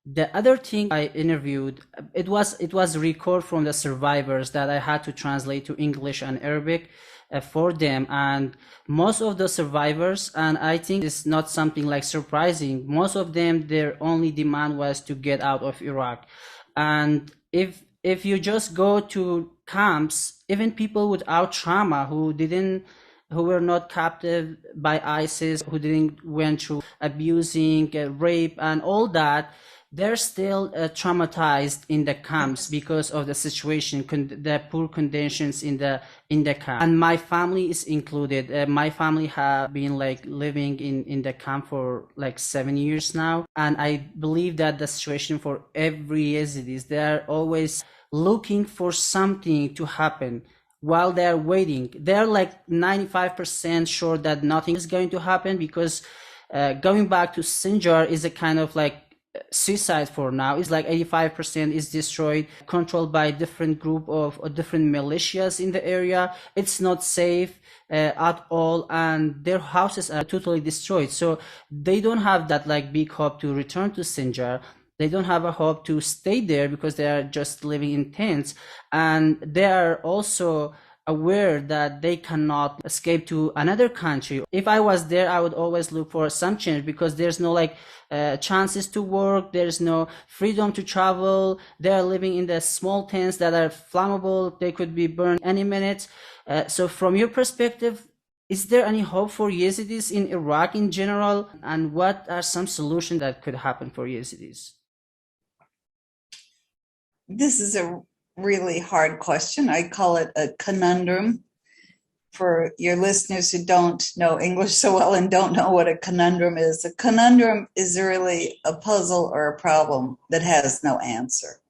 The other thing I interviewed, it was record from the survivors that I had to translate to English and Arabic for them. And most of the survivors, and I think it's not something like surprising, most of them, their only demand was to get out of Iraq. And if you just go to camps, even people without trauma who were not captive by ISIS, who didn't went through abusing, rape, and all that, they're still traumatized in the camps Yes. because of the situation, the poor conditions in the camp. And my family is included. My family have been like living in the camp for like 7 years now, and I believe that the situation for every Yazidis, they're always looking for something to happen while they're waiting. They're like 95% sure that nothing is going to happen, because going back to Sinjar is a kind of like suicide for now. It's like 85% is destroyed, controlled by different group of or different militias in the area. It's not safe at all, and their houses are totally destroyed. So they don't have that like big hope to return to Sinjar. They don't have a hope to stay there because they are just living in tents, and they are also aware that they cannot escape to another country. If I was there, I would always look for some change, because there's no like chances to work, there's no freedom to travel. They're living in the small tents that are flammable, they could be burned any minute. So from your perspective, is there any hope for Yazidis in Iraq in general, and what are some solutions that could happen for Yazidis? This is a really hard question. I call it a conundrum. For your listeners who don't know English so well and don't know what a conundrum is really a puzzle or a problem that has no answer.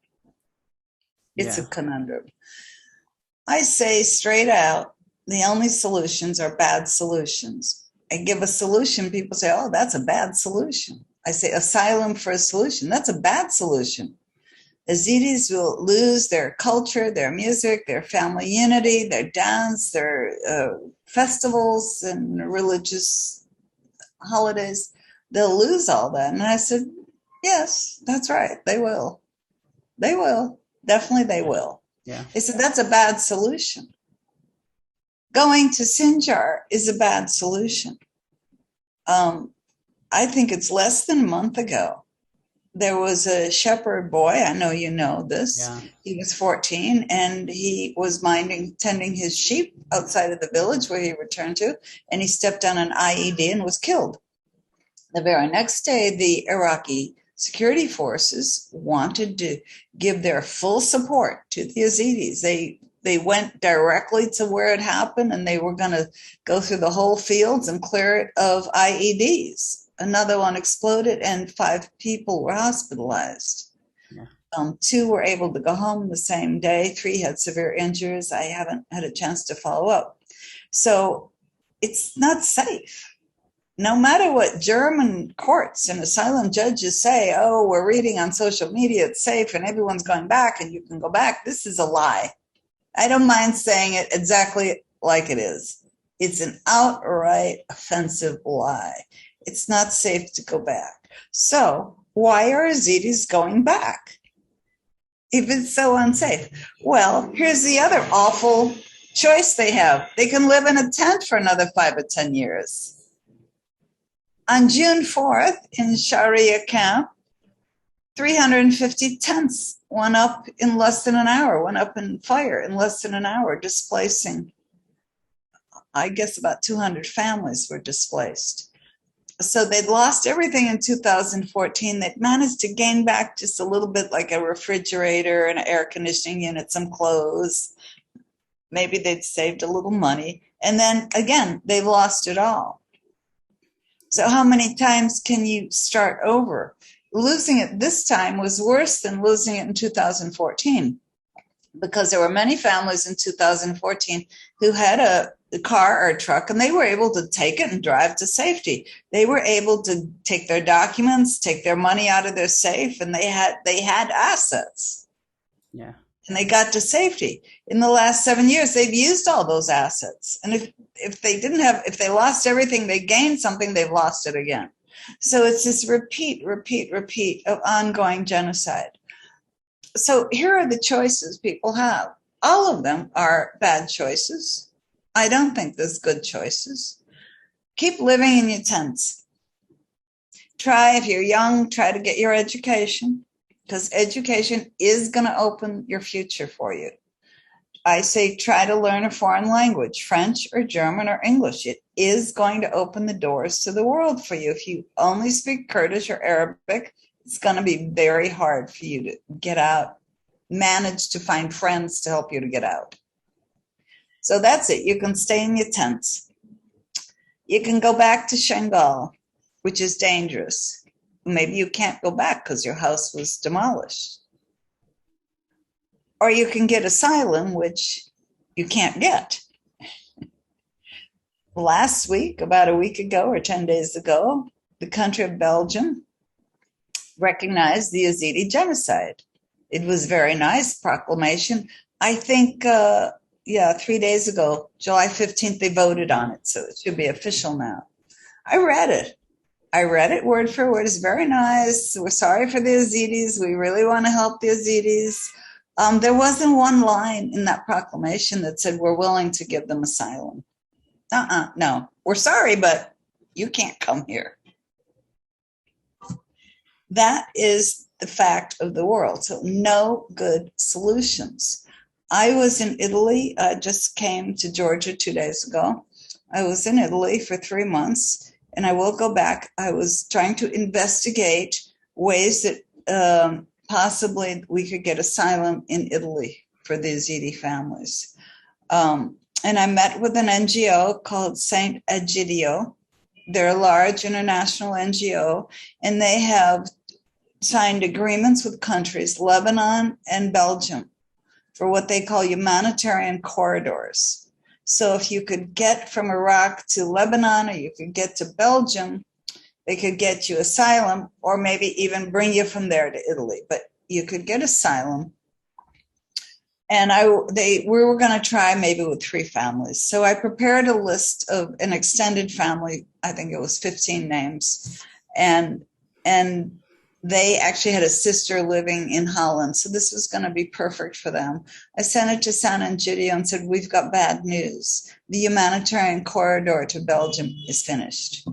It's a Yeah. conundrum. I say straight out, the only solutions are bad solutions. I give a solution, people say, oh, that's a bad solution. I say asylum for a solution. That's a bad solution. Yazidis will lose their culture, their music, their family unity, their dance, their festivals and religious holidays. They'll lose all that. And I said, yes, that's right. They will. They will. Definitely they Yeah. will. Yeah. They said, that's a bad solution. Going to Sinjar is a bad solution. I think it's less than a month ago. There was a shepherd boy. I know you know this. Yeah. He was 14 and he was tending his sheep outside of the village where he returned to, and he stepped on an IED and was killed. The very next day, the Iraqi security forces wanted to give their full support to the Yazidis. They went directly to where it happened, and they were going to go through the whole fields and clear it of IEDs. Another one exploded and 5 people were hospitalized. Yeah. 2 were able to go home the same day. 3 had severe injuries. I haven't had a chance to follow up. So it's not safe. No matter what German courts and asylum judges say, oh, we're reading on social media, it's safe and everyone's going back and you can go back. This is a lie. I don't mind saying it exactly like it is. It's an outright offensive lie. It's not safe to go back. So why are Yazidis going back if it's so unsafe? Well, here's the other awful choice they have. They can live in a tent for another 5 or 10 years. On June 4th in Sharia camp, 350 tents went up in less than an hour, went up in fire in less than an hour, displacing, I guess about 200 families were displaced. So they'd lost everything in 2014. They'd managed to gain back just a little bit, like a refrigerator, an air conditioning unit, some clothes. Maybe they'd saved a little money. And then again, they lost it all. So how many times can you start over? Losing it this time was worse than losing it in 2014, because there were many families in 2014 who had a car or a truck, and they were able to take it and drive to safety. They were able to take their documents, take their money out of their safe, and they had assets. Yeah. And they got to safety. In the last 7 years, they've used all those assets. And if they lost everything, they gained something, they've lost it again. So it's this repeat of ongoing genocide. So here are the choices people have. All of them are bad choices. I don't think there's good choices. Keep living in your tents. Try, if you're young, try to get your education, because education is going to open your future for you. I say try to learn a foreign language, French or German or English. It is going to open the doors to the world for you. If you only speak Kurdish or Arabic, it's going to be very hard for you to get out, manage to find friends to help you to get out. So that's it. You can stay in your tents. You can go back to Shangal, which is dangerous. Maybe you can't go back because your house was demolished. Or you can get asylum, which you can't get. Last week, about a week ago or 10 days ago, the country of Belgium recognized the Yazidi genocide. It was a very nice proclamation. I think, 3 days ago, July 15th, they voted on it, so it should be official now. I read it word for word. It's very nice. We're sorry for the Yazidis. We really want to help the Yazidis. There wasn't one line in that proclamation that said we're willing to give them asylum. No. We're sorry, but you can't come here. That is the fact of the world. So no good solutions. I was in Italy. I just came to Georgia 2 days ago. I was in Italy for 3 months, and I will go back. I was trying to investigate ways that possibly we could get asylum in Italy for the Yazidi families. And I met with an NGO called St. Egidio. They're a large international NGO, and they have signed agreements with countries, Lebanon and Belgium, for what they call humanitarian corridors. So if you could get from Iraq to Lebanon, or you could get to Belgium, they could get you asylum, or maybe even bring you from there to Italy. But you could get asylum. And we were going to try maybe with 3 families. So I prepared a list of an extended family. I think it was 15 names. And they actually had a sister living in Holland. So this was going to be perfect for them. I sent it to San Egidio and said, we've got bad news. The humanitarian corridor to Belgium is finished.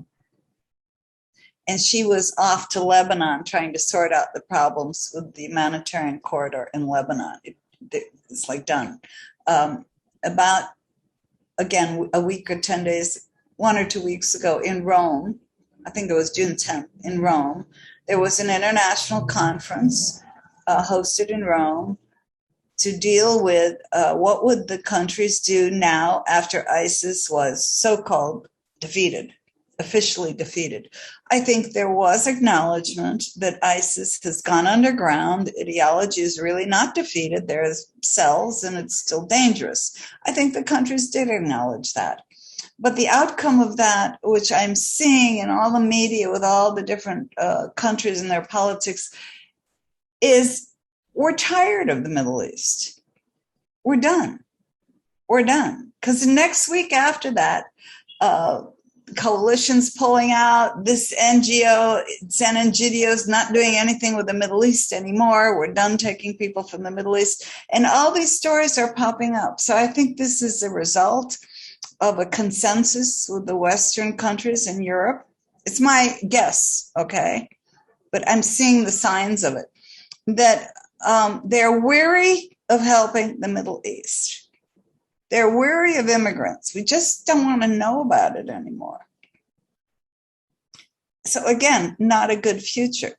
And she was off to Lebanon trying to sort out the problems with the humanitarian corridor in Lebanon. It's like done. About, again, a week or 10 days, 1 or 2 weeks ago in Rome, I think it was June 10th in Rome, there was an international conference hosted in Rome to deal with what would the countries do now after ISIS was so-called defeated, officially defeated. I think there was acknowledgement that ISIS has gone underground. The ideology is really not defeated. There's cells and it's still dangerous. I think the countries did acknowledge that. But the outcome of that, which I'm seeing in all the media with all the different countries and their politics, is we're tired of the Middle East. We're done. We're done. Because next week after that, coalition's pulling out. This NGO, San Egidio, is not doing anything with the Middle East anymore. We're done taking people from the Middle East. And all these stories are popping up. So I think this is a result of a consensus with the Western countries in Europe. It's my guess, okay? But I'm seeing the signs of it, that they're weary of helping the Middle East. They're weary of immigrants. We just don't want to know about it anymore. So again, not a good future.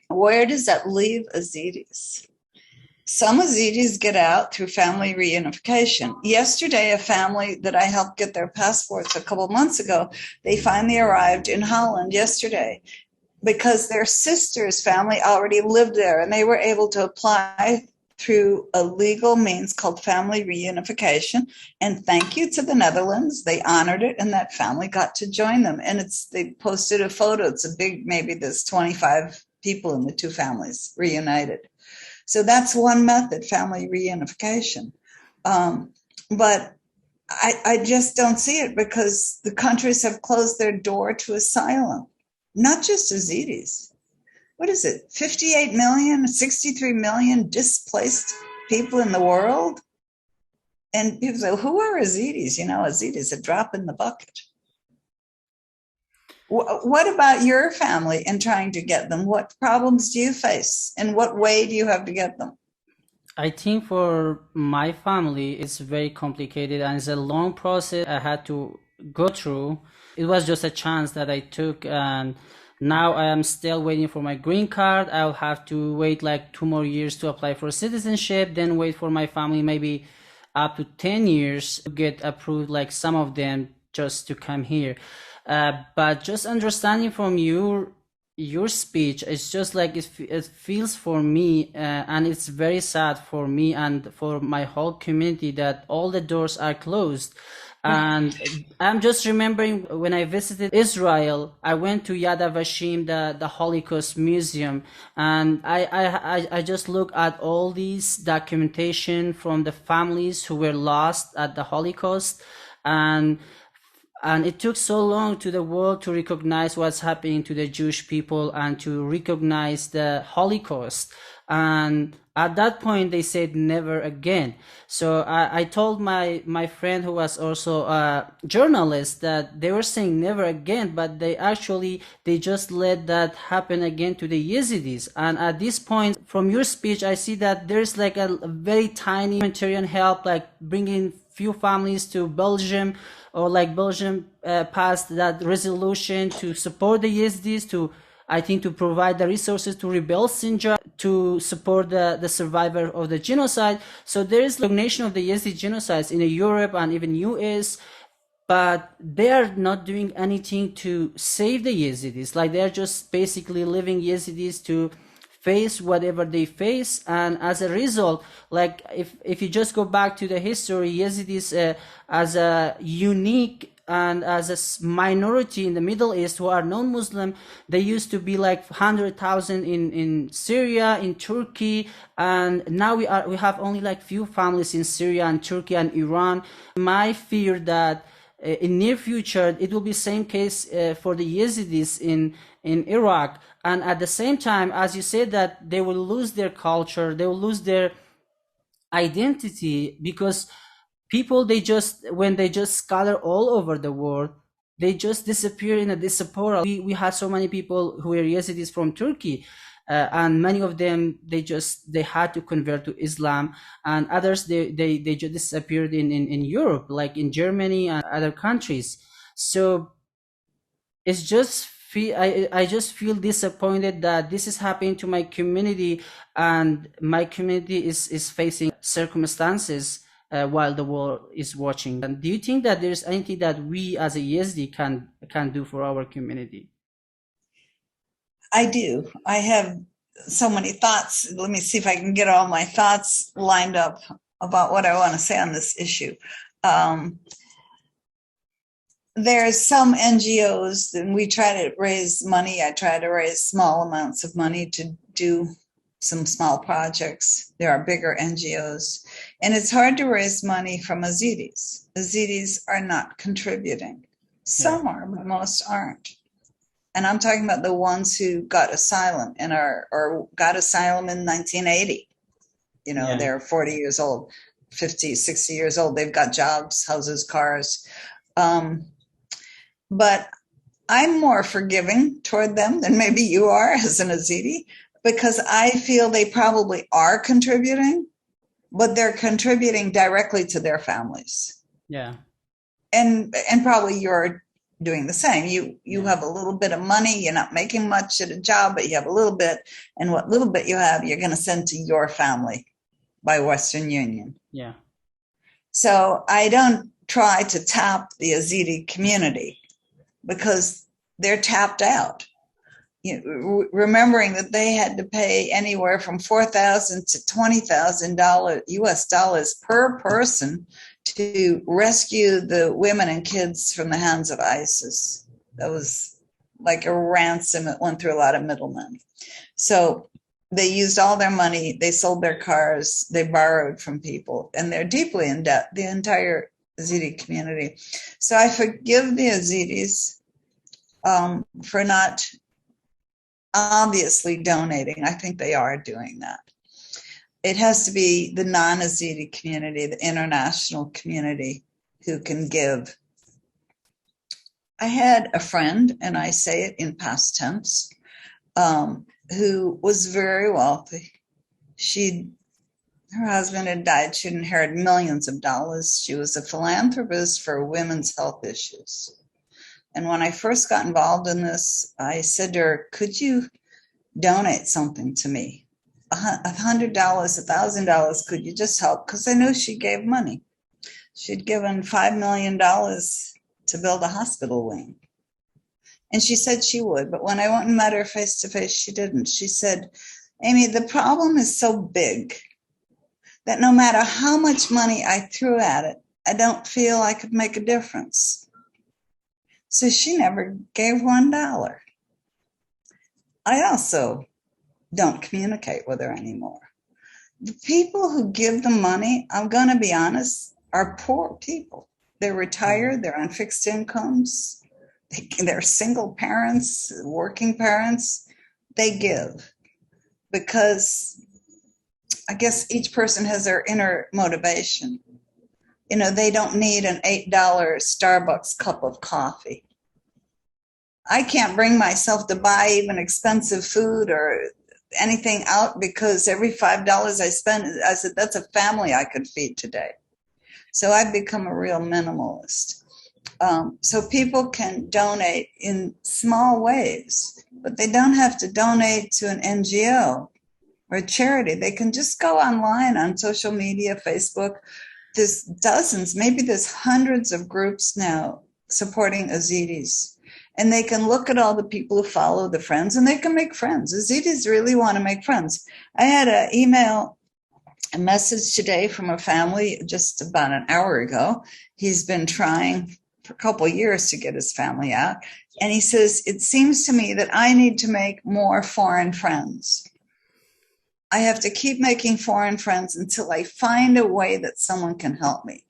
Where does that leave Yazidis? Some Yazidis get out through family reunification. Yesterday, a family that I helped get their passports a couple months ago, they finally arrived in Holland yesterday because their sister's family already lived there, and they were able to apply through a legal means called family reunification. And thank you to the Netherlands, they honored it, and that family got to join them. And they posted a photo. It's a big, maybe there's 25 people in the 2 families reunited. So that's one method, family reunification. But I just don't see it because the countries have closed their door to asylum. not just Yazidis. What is it? 58 million, 63 million displaced people in the world. And people say, who are Yazidis? You know, Yazidis, a drop in the bucket. What about your family in trying to get them? What problems do you face? In what way do you have to get them? I think for my family, it's very complicated and it's a long process I had to go through. It was just a chance that I took, and now I am still waiting for my green card. I'll have to wait like 2 more years to apply for citizenship, then wait for my family maybe up to 10 years to get approved, like some of them just to come here. But just understanding from your speech, it's just like it feels for me, and it's very sad for me and for my whole community that all the doors are closed. And I'm just remembering when I visited Israel, I went to Yad Vashem, the Holocaust Museum, and I just look at all these documentation from the families who were lost at the Holocaust, and it took so long to the world to recognize what's happening to the Jewish people and to recognize the Holocaust. And at that point, they said never again. So I told my friend who was also a journalist that they were saying never again, but they just let that happen again to the Yazidis. And at this point, from your speech, I see that there's like a very tiny humanitarian help, like bringing few families to Belgium, or like Belgium passed that resolution to support the Yazidis, I think to provide the resources to rebuild Sinjar, to support the survivor of the genocide. So there is recognition of the Yazidi genocides in Europe and even US, but they are not doing anything to save the Yazidis. Like they're just basically leaving Yazidis to face whatever they face. And as a result, like if you just go back to the history, Yazidis as a unique and as a minority in the Middle East who are non-Muslim, they used to be like 100,000 in Syria, in Turkey, and now we have only like few families in Syria and Turkey and Iran. My fear that in near future it will be same case for the Yazidis in Iraq, and at the same time, as you said, that they will lose their culture, they will lose their identity, because people, when they just scatter all over the world, they just disappear in a disappear. We had so many people who were Yazidis from Turkey, and many of them they had to convert to Islam, and others they just disappeared in Europe, like in Germany and other countries. So it's just I just feel disappointed that this is happening to my community, and my community is facing circumstances while the world is watching. And do you think that there's anything that we as a Yazidi can do for our community? I do. I have so many thoughts. Let me see if I can get all my thoughts lined up about what I want to say on this issue. There's some NGOs, and we try to raise money. I try to raise small amounts of money to do some small projects. There are bigger NGOs, and it's hard to raise money from Yazidis. Yazidis are not contributing. Some are, but most aren't. And I'm talking about the ones who got asylum or got asylum in 1980. You know, they're 40 years old, 50, 60 years old. They've got jobs, houses, cars. But I'm more forgiving toward them than maybe you are as an Yazidi, because I feel they probably are contributing, but they're contributing directly to their families. Yeah. And probably you're doing the same. You have a little bit of money, you're not making much at a job, but you have a little bit, and what little bit you have, you're going to send to your family by Western Union. Yeah. So I don't try to tap the Yazidi community, because they're tapped out. You know, remembering that they had to pay anywhere from $4,000 to $20,000 US dollars per person to rescue the women and kids from the hands of ISIS. That was like a ransom. It went through a lot of middlemen. So they used all their money, they sold their cars, they borrowed from people, and they're deeply in debt, the entire Yazidi community. So I forgive the Yazidis for not obviously donating. I think they are doing that. It has to be the non-Yazidi community, the international community, who can give. I had a friend, and I say it in past tense, who was very wealthy. Her husband had died. She'd inherited millions of dollars. She was a philanthropist for women's health issues. And when I first got involved in this, I said to her, could you donate something to me? $100, $1,000, could you just help? Because I knew she gave money. She'd given $5 million to build a hospital wing. And she said she would, but when I went and met her face to face, she didn't. She said, Amy, the problem is so big that no matter how much money I threw at it, I don't feel I could make a difference. So she never gave $1. I also don't communicate with her anymore. The people who give the money, I'm going to be honest, are poor people. They're retired, they're on fixed incomes, they're single parents, working parents. They give because I guess each person has their inner motivation. You know, they don't need an $8 Starbucks cup of coffee. I can't bring myself to buy even expensive food or anything out because every $5 I spend, I said, that's a family I could feed today. So I've become a real minimalist. So people can donate in small ways, but they don't have to donate to an NGO or a charity. They can just go online on social media, Facebook. There's dozens, maybe there's hundreds of groups now supporting Yazidis. And they can look at all the people who follow the friends and they can make friends. Yazidis really want to make friends. I had a message today from a family just about an hour ago. He's been trying for a couple of years to get his family out. And he says, it seems to me that I need to make more foreign friends. I have to keep making foreign friends until I find a way that someone can help me.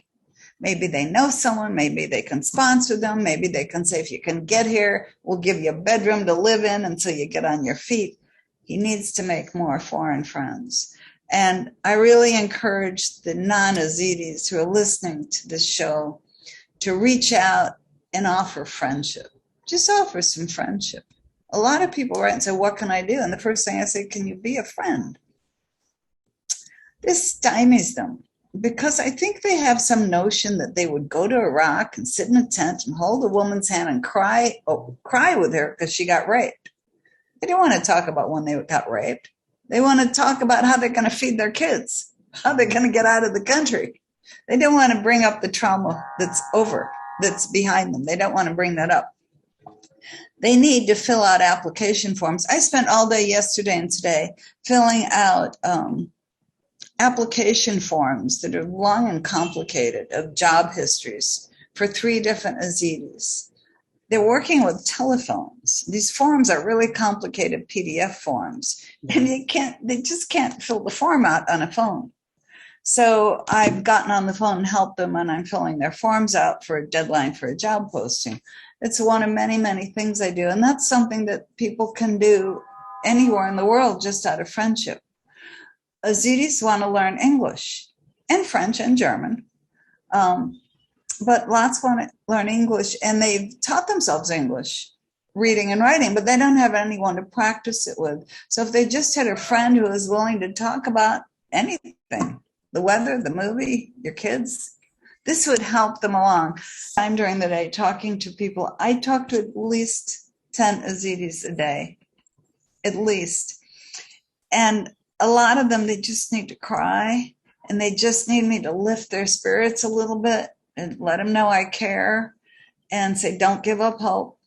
Maybe they know someone, maybe they can sponsor them, maybe they can say, if you can get here, we'll give you a bedroom to live in until you get on your feet. He needs to make more foreign friends. And I really encourage the non-Yazidis who are listening to this show to reach out and offer friendship. Just offer some friendship. A lot of people write and say, what can I do? And the first thing I say, can you be a friend? This stymies them. Because I think they have some notion that they would go to Iraq and sit in a tent and hold a woman's hand and cry with her because she got raped. They don't want to talk about when they got raped. They want to talk about how they're going to feed their kids, how they're going to get out of the country. They don't want to bring up the trauma that's behind them. They don't want to bring that up. They need to fill out application forms. I spent all day yesterday and today filling out application forms that are long and complicated of job histories for 3 different Yazidis. They're working with telephones. These forms are really complicated PDF forms, and they just can't fill the form out on a phone. So I've gotten on the phone and helped them, and I'm filling their forms out for a deadline for a job posting. It's one of many, many things I do, and that's something that people can do anywhere in the world just out of friendship. Yazidis want to learn English and French and German, but lots want to learn English, and they've taught themselves English, reading and writing, but they don't have anyone to practice it with. So if they just had a friend who is willing to talk about anything, the weather, the movie, your kids, this would help them along. I'm during the day talking to people. I talk to at least 10 Yazidis a day, at least. And a lot of them, they just need to cry, and they just need me to lift their spirits a little bit and let them know I care and say, don't give up hope,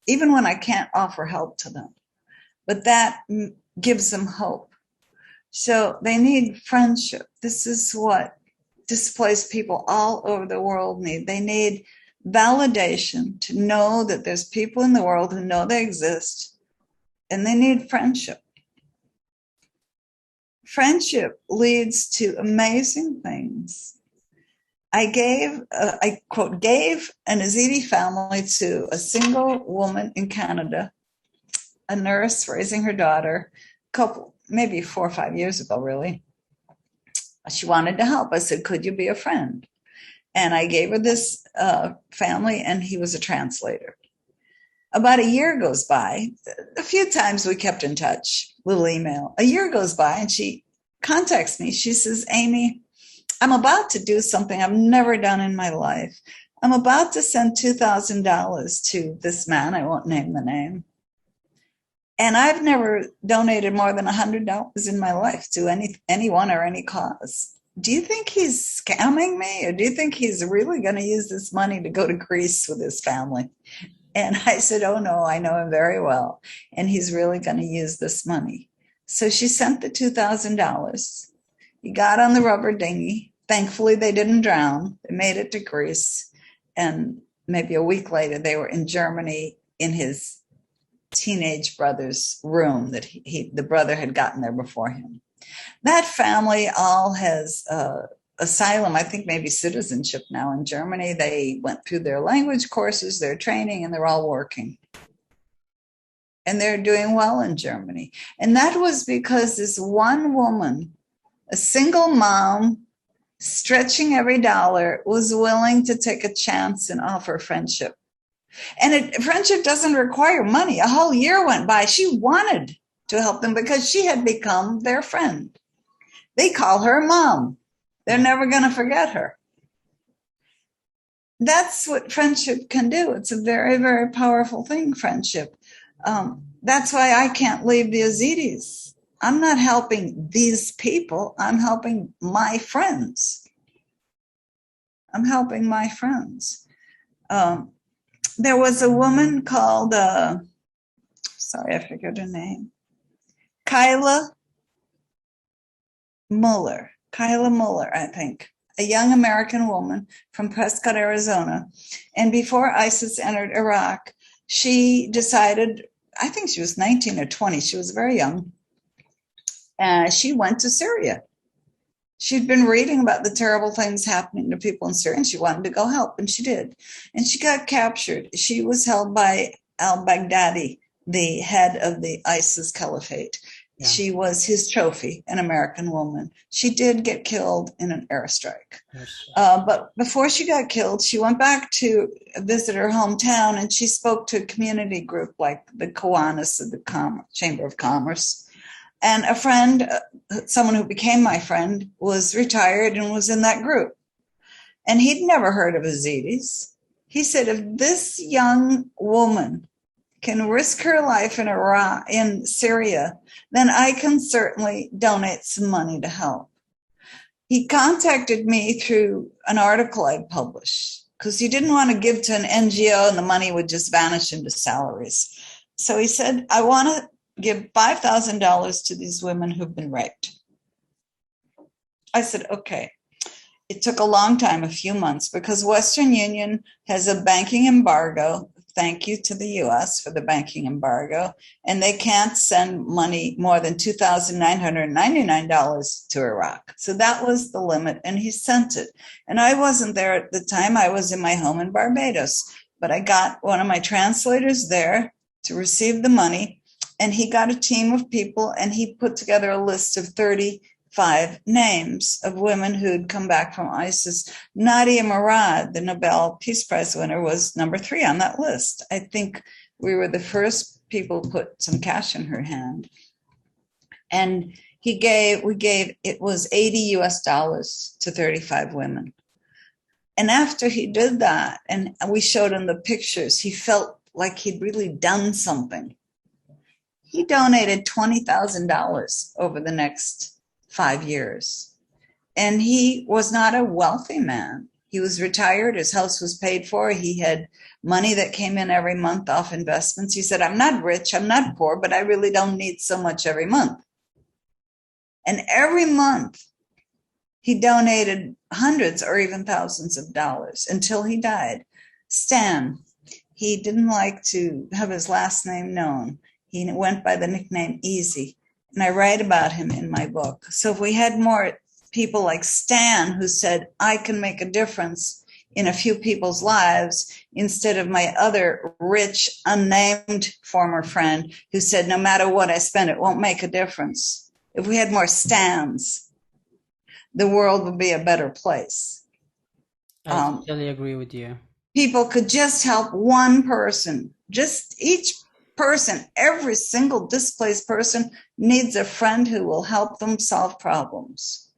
even when I can't offer help to them. But that gives them hope. So they need friendship. This is what displaced people all over the world need. They need validation to know that there's people in the world who know they exist, and they need friendship. Friendship leads to amazing things. I quote, gave an Yazidi family to a single woman in Canada a nurse raising her daughter, maybe 4 or 5 years ago, really. She wanted to help. I said, could you be a friend? And I gave her this family, and he was a translator. About a year goes by. A few times we kept in touch, little email. A year goes by, and she contacts me. She says, Amy, I'm about to do something I've never done in my life. I'm about to send $2,000 to this man. I won't name the name. And I've never donated more than $100 in my life to anyone or any cause. Do you think he's scamming me, or do you think he's really going to use this money to go to Greece with his family? And I said, oh no, I know him very well, and he's really going to use this money. So she sent the $2,000. He got on the rubber dinghy. Thankfully, they didn't drown. They made it to Greece. And maybe a week later, they were in Germany in his teenage brother's room that the brother had gotten there before him. That family all has asylum, I think maybe citizenship now in Germany. They went through their language courses, their training, and they're all working. And they're doing well in Germany. And that was because this one woman, a single mom, stretching every dollar, was willing to take a chance and offer friendship. And friendship doesn't require money. A whole year went by. She wanted to help them because she had become their friend. They call her mom. They're never going to forget her. That's what friendship can do. It's a very, very powerful thing, friendship. That's why I can't leave the Yazidis. I'm not helping these people. I'm helping my friends. I'm helping my friends. There was a woman called, sorry, I forget her name, Kyla Muller, I think, a young American woman from Prescott, Arizona. And before ISIS entered Iraq, she decided, I think she was 19 or 20, she was very young, she went to Syria. She'd been reading about the terrible things happening to people in Syria, and she wanted to go help, and she did. And she got captured. She was held by al-Baghdadi, the head of the ISIS caliphate. Yeah. She was his trophy, an American woman. She did get killed in an airstrike. But before she got killed, she went back to visit her hometown, and she spoke to a community group like the Kiwanis of the Chamber of Commerce. And a friend, someone who became my friend, was retired and was in that group. And he'd never heard of Yazidis. He said, if this young woman can risk her life in Iraq, in Syria, then I can certainly donate some money to help. He contacted me through an article I'd published because he didn't want to give to an NGO and the money would just vanish into salaries. So he said, I want to give $5,000 to these women who've been raped. I said, okay. It took a long time, a few months, because Western Union has a banking embargo. Thank you to the US for the banking embargo. And they can't send money more than $2,999 to Iraq. So that was the limit, and he sent it. And I wasn't there at the time. I was in my home in Barbados. But I got one of my translators there to receive the money. And he got a team of people, and he put together a list of 35 names of women who'd come back from ISIS. Nadia Murad, the Nobel Peace Prize winner, was number 3 on that list. I think we were the first people to put some cash in her hand. And we gave, it was $80 US to 35 women. And after he did that, and we showed him the pictures, he felt like he'd really done something. He donated $20,000 over the next 5 years. And he was not a wealthy man. He was retired. His house was paid for. He had money that came in every month off investments. He said, I'm not rich, I'm not poor, but I really don't need so much every month. And every month, he donated hundreds or even thousands of dollars until he died. Stan, he didn't like to have his last name known. He went by the nickname Easy, and I write about him in my book. So if we had more people like Stan who said, I can make a difference in a few people's lives instead of my other rich, unnamed former friend who said, no matter what I spend, it won't make a difference. If we had more stands, the world would be a better place. I totally agree with you. People could just help one person, just each person, every single displaced person needs a friend who will help them solve problems.